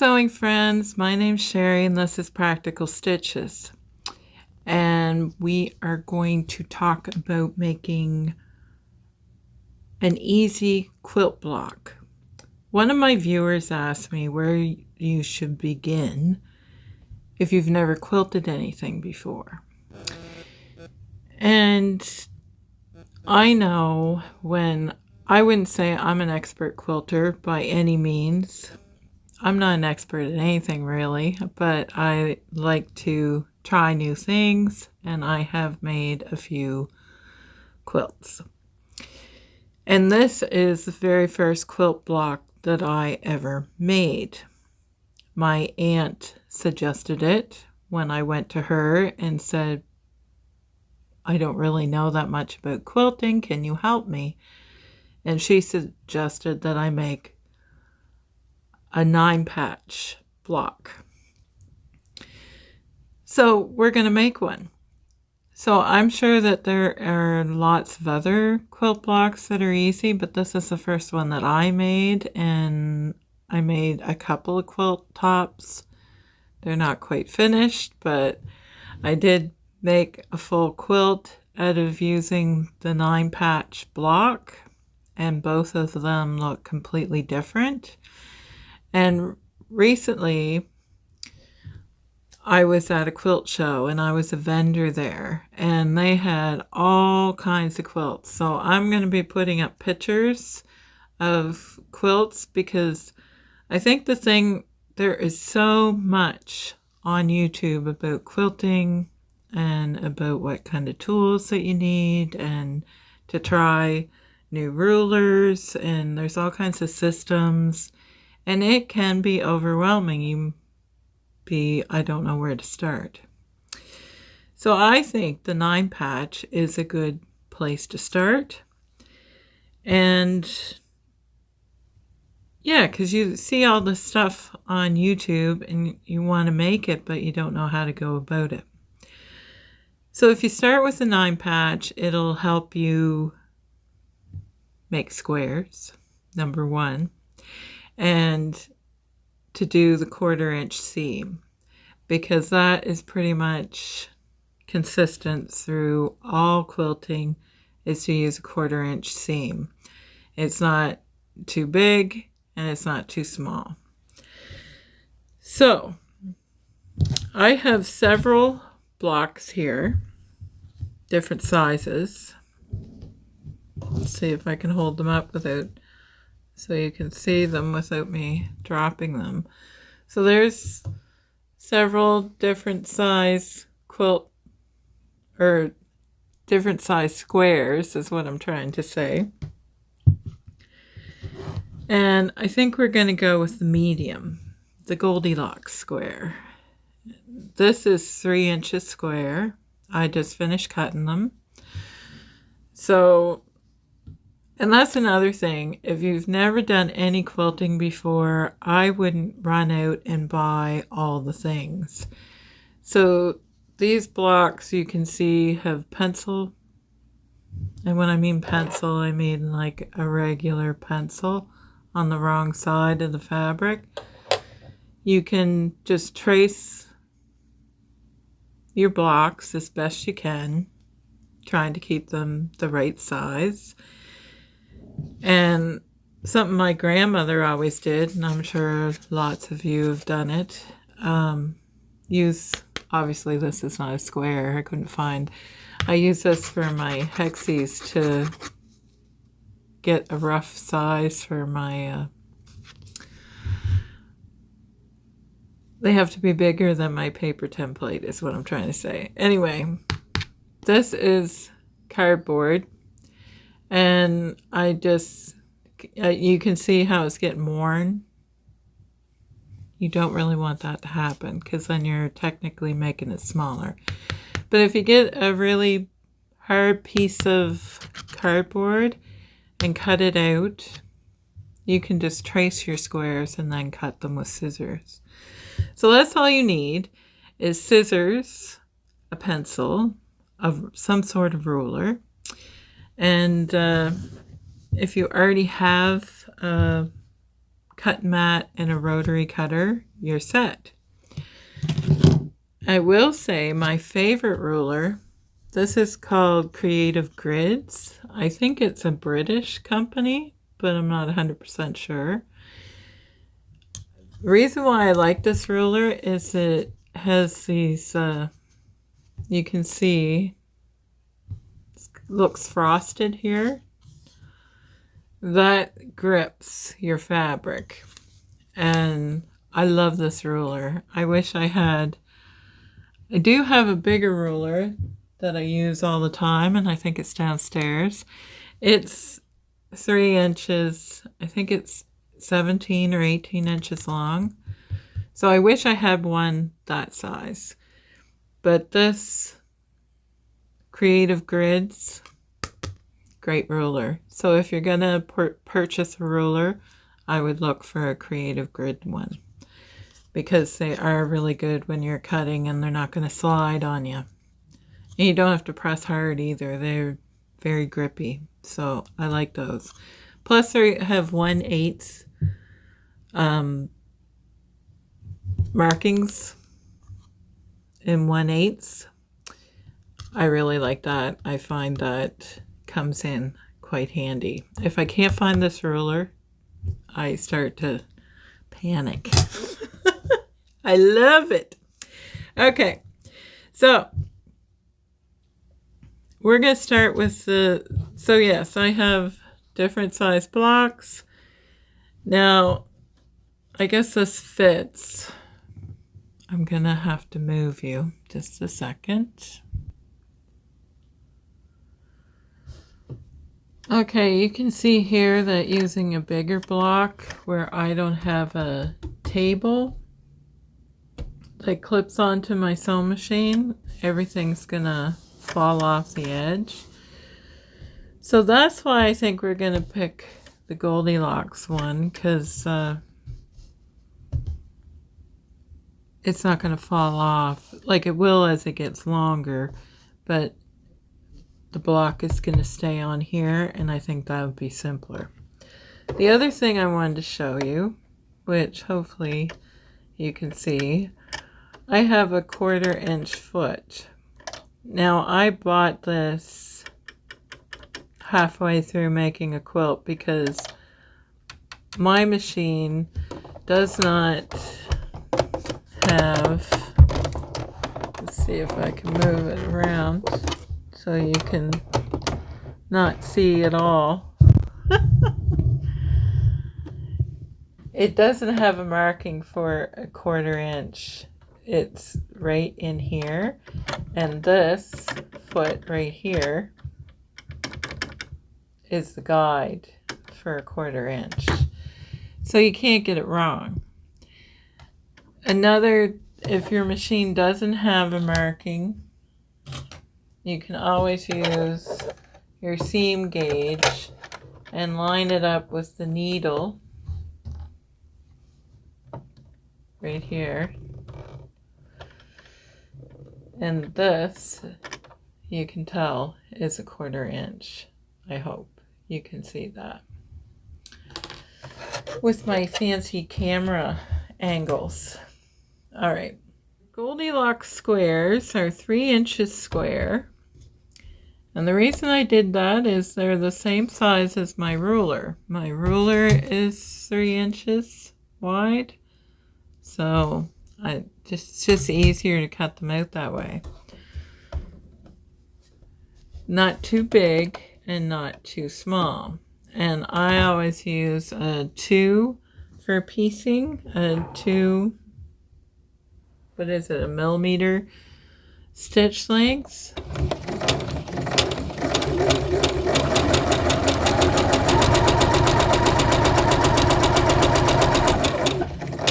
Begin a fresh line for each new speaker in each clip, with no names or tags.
Sewing friends, my name's Sherry and this is Practical Stitches, and we are going to talk about making an easy quilt block. One of my viewers asked me where you should begin if you've never quilted anything before. And I know I wouldn't say I'm an expert quilter by any means. I'm not an expert at anything really, but I like to try new things, and I have made a few quilts. And this is the very first quilt block that I ever made. My aunt suggested it when I went to her and said, I don't really know that much about quilting, can you help me? And she suggested that I make a 9-patch block. So we're going to make one. So I'm sure that there are lots of other quilt blocks that are easy, but this is the first one that I made, and I made a couple of quilt tops. They're not quite finished, but I did make a full quilt out of using the 9-patch block, and both of them look completely different. And recently, I was at a quilt show and I was a vendor there, and they had all kinds of quilts. So I'm going to be putting up pictures of quilts because I think there is so much on YouTube about quilting and about what kind of tools that you need and to try new rulers, and there's all kinds of systems. And it can be overwhelming. I don't know where to start. So I think the 9-patch is a good place to start. And yeah, because you see all the stuff on YouTube and you want to make it, but you don't know how to go about it. So if you start with the 9-patch, it'll help you make squares, number one, and to do the 1/4-inch seam, because that is pretty much consistent through all quilting, is to use a 1/4-inch seam. It's not too big and it's not too small. So I have several blocks here, different sizes. Let's see if I can hold them up so you can see them without me dropping them. So there's several different size different size squares is what I'm trying to say. And I think we're going to go with the medium, the Goldilocks square. This is 3 inches square. I just finished cutting them. So, and that's another thing. If you've never done any quilting before, I wouldn't run out and buy all the things. So these blocks you can see have pencil. And when I mean pencil, I mean like a regular pencil on the wrong side of the fabric. You can just trace your blocks as best you can, trying to keep them the right size. And something my grandmother always did, and I'm sure lots of you have done it, obviously this is not a square, I use this for my hexies to get a rough size for my, they have to be bigger than my paper template is what I'm trying to say. Anyway, this is cardboard. And you can see how it's getting worn. You don't really want that to happen because then you're technically making it smaller. But if you get a really hard piece of cardboard and cut it out, you can just trace your squares and then cut them with scissors. So that's all you need is scissors, a pencil, some sort of ruler. And if you already have a cut mat and a rotary cutter, you're set. I will say my favorite ruler, this is called Creative Grids. I think it's a British company, but I'm not 100% sure. The reason why I like this ruler is it has these, you can see, it looks frosted here. That grips your fabric. And I love this ruler. I wish I had. I do have a bigger ruler that I use all the time, and I think it's downstairs. It's 3 inches. I think it's 17 or 18 inches long. So I wish I had one that size. But this Creative Grids, great ruler. So if you're going to purchase a ruler, I would look for a Creative Grid one, because they are really good when you're cutting and they're not going to slide on you. And you don't have to press hard either. They're very grippy. So I like those. Plus they have 1/8 markings in 1/8. I really like that. I find that comes in quite handy. If I can't find this ruler, I start to panic. I love it. Okay, so we're going to start with so yes, I have different size blocks. Now, I guess this fits. I'm going to have to move you just a second. Okay, you can see here that using a bigger block where I don't have a table that clips onto my sewing machine, everything's gonna fall off the edge. So that's why I think we're gonna pick the Goldilocks one, because it's not gonna fall off. Like it will as it gets longer, but the block is going to stay on here, and I think that would be simpler. The other thing I wanted to show you, which hopefully you can see, I have a 1/4 inch foot. Now I bought this halfway through making a quilt because my machine does not have, let's see if I can move it around so you can not see at all. It doesn't have a marking for a 1/4 inch. It's right in here, and this foot right here is the guide for a 1/4 inch. So you can't get it wrong. Another, if your machine doesn't have a marking, you can always use your seam gauge and line it up with the needle right here. And this, you can tell, is a 1/4 inch. I hope you can see that with my fancy camera angles. All right. Goldilocks squares are 3 inches square. And the reason I did that is they're the same size as my ruler. My ruler is 3 inches wide. So it's just easier to cut them out that way. Not too big and not too small. And I always use a 2 for piecing, a 2, what is it, a millimeter stitch lengths.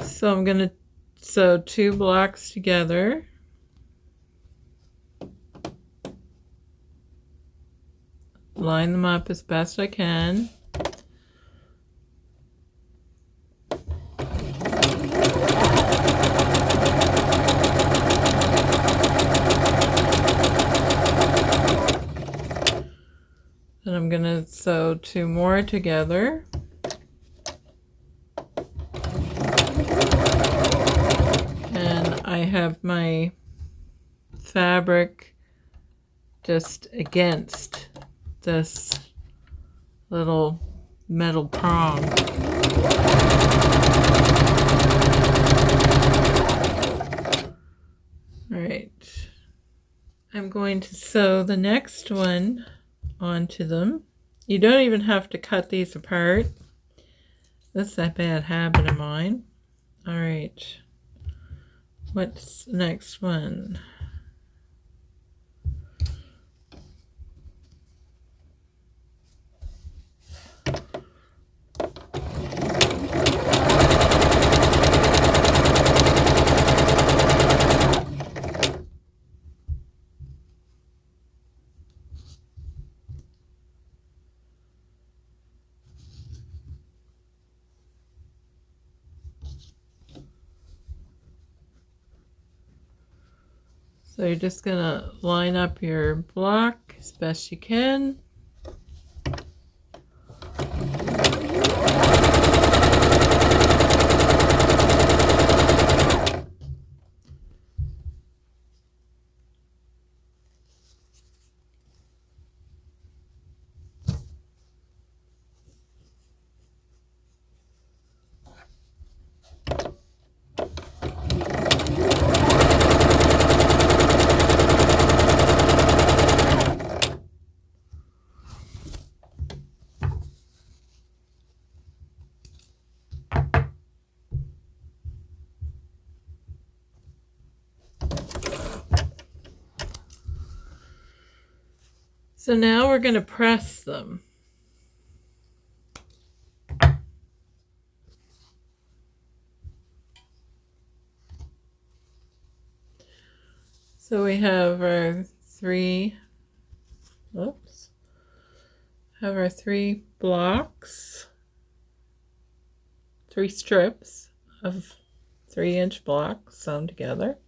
So I'm going to sew 2 blocks together. Line them up as best I can. Then I'm going to sew 2 more together. I have my fabric just against this little metal prong. All right, I'm going to sew the next one onto them. You don't even have to cut these apart. That's a bad habit of mine. All right, what's the next one? So you're just going to line up your block as best you can. So now we're going to press them. So we have our three blocks, 3 strips of 3-inch blocks sewn together.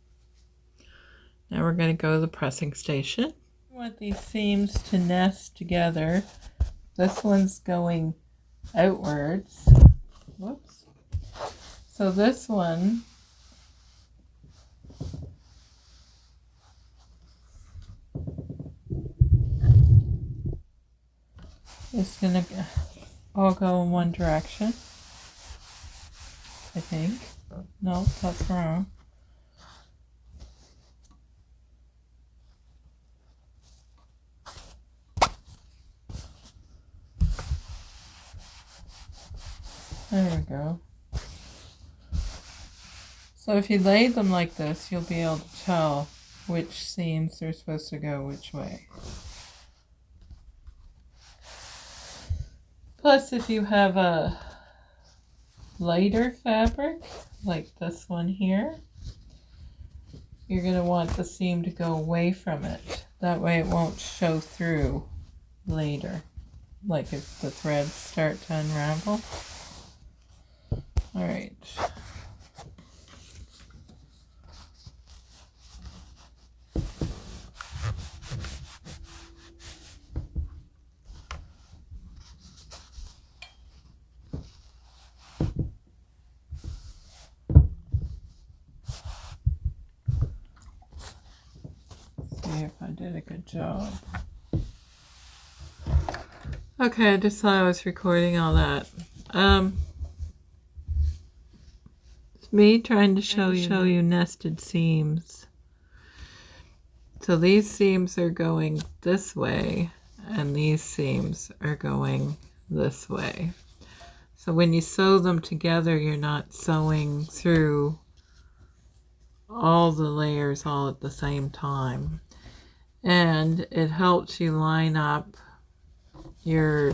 Now we're going to go to the pressing station. I want these seams to nest together. This one's going outwards. Whoops. So this one is going to all go in one direction, I think. No, that's wrong. There we go. So if you lay them like this, you'll be able to tell which seams are supposed to go which way. Plus, if you have a lighter fabric, like this one here, you're going to want the seam to go away from it. That way it won't show through later, like if the threads start to unravel. All right. See if I did a good job. Okay, I just thought I was recording all that. It's me trying to show you nested seams. So these seams are going this way, and these seams are going this way. So when you sew them together, you're not sewing through all the layers all at the same time. And it helps you line up your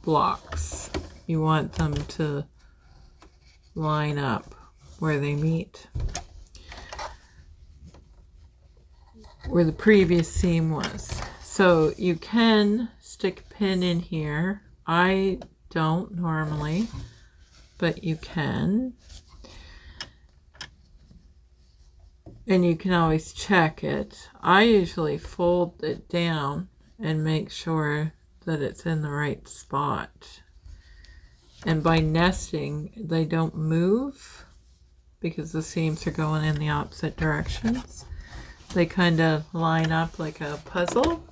blocks. You want them to line up where they meet, where the previous seam was. So you can stick a pin in here. I don't normally, but you can. And you can always check it. I usually fold it down and make sure that it's in the right spot. And by nesting, they don't move. because the seams are going in the opposite directions. They kind of line up like a puzzle.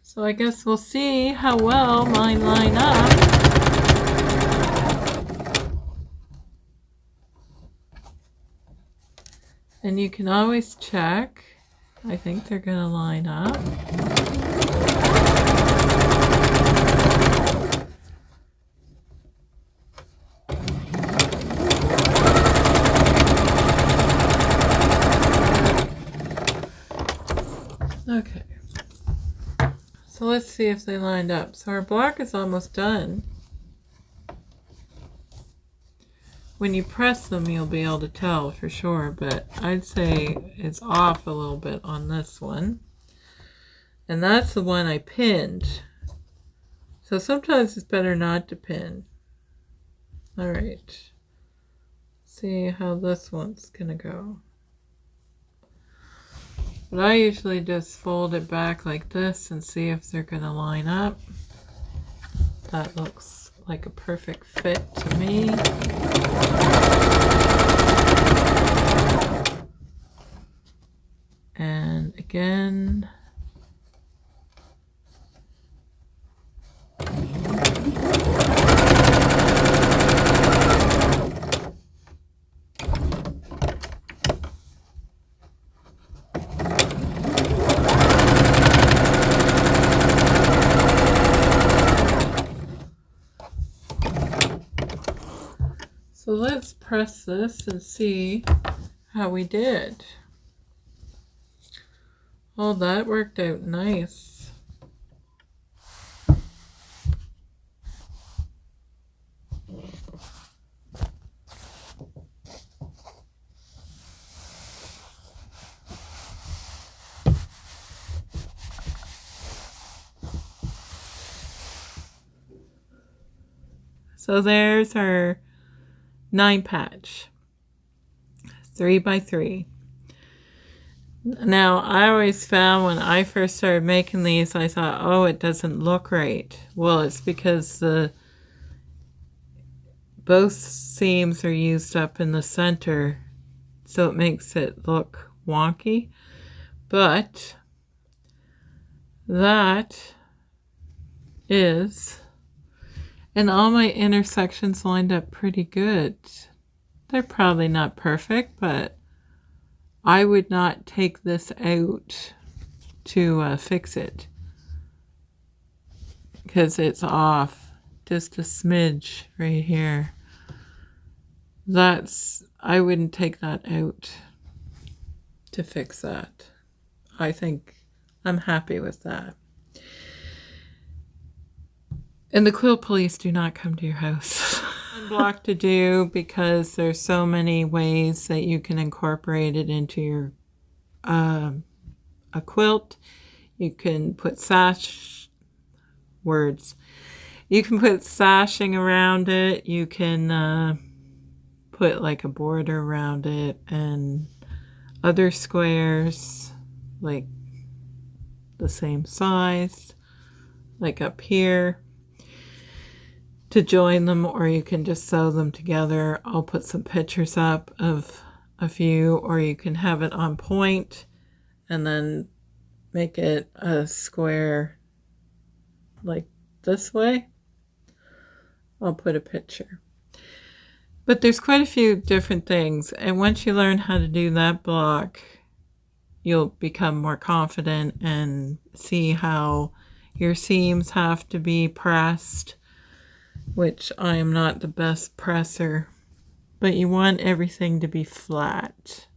So I guess we'll see how well mine line up. And you can always check. I think they're going to line up. Okay. So let's see if they lined up. So our block is almost done. When you press them, you'll be able to tell for sure, but I'd say it's off a little bit on this one. And that's the one I pinned. So sometimes it's better not to pin. All right. See how this one's gonna go. But I usually just fold it back like this and see if they're gonna line up. That looks like a perfect fit to me. And again, so let's press this and see how we did. Oh, that worked out nice. So there's our 9 patch, 3 by 3. Now, I always found when I first started making these, I thought, oh, it doesn't look right. Well, it's because both seams are used up in the center, so it makes it look wonky. But that is, and all my intersections lined up pretty good. They're probably not perfect, but I would not take this out to fix it because it's off just a smidge right here. I wouldn't take that out to fix that. I think I'm happy with that. And the quilt police do not come to your house. Block to do because there's so many ways that you can incorporate it into your a quilt. You can put You can put sashing around it. You can put like a border around it and other squares like the same size, like up here, to join them, or you can just sew them together. I'll put some pictures up of a few, or you can have it on point and then make it a square like this way. I'll put a picture. But there's quite a few different things, and once you learn how to do that block, you'll become more confident and see how your seams have to be pressed, which I am not the best presser, but you want everything to be flat.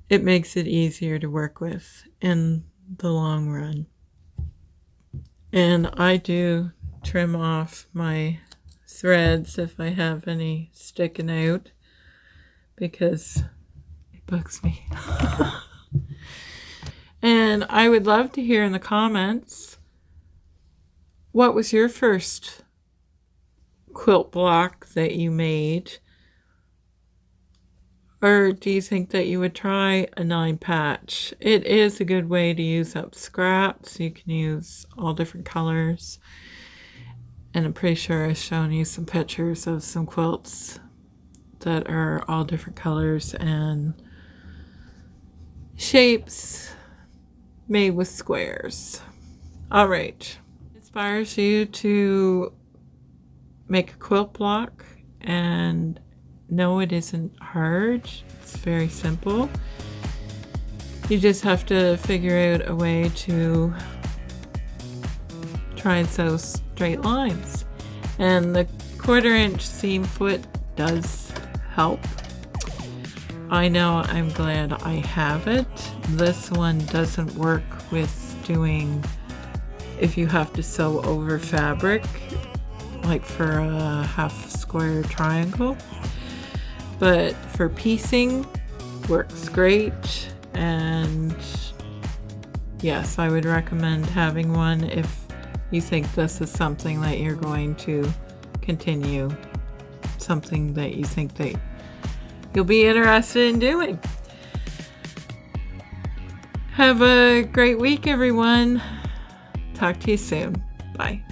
It makes it easier to work with in the long run. And I do trim off my threads if I have any sticking out because it bugs me. And I would love to hear in the comments, what was your first quilt block that you made? Or do you think that you would try a 9-patch? It is a good way to use up scraps. You can use all different colors. And I'm pretty sure I've shown you some pictures of some quilts that are all different colors and shapes made with squares. All right. Inspires you to make a quilt block, and no, it isn't hard. It's very simple. You just have to figure out a way to try and sew straight lines. And the 1/4" seam foot does help. I know, I'm glad I have it. This one doesn't work with doing, if you have to sew over fabric, like for a half square triangle. But for piecing, works great. And yes, I would recommend having one if you think this is something that you're going to continue, something that you think that you'll be interested in doing. Have a great week, everyone. Talk to you soon. Bye.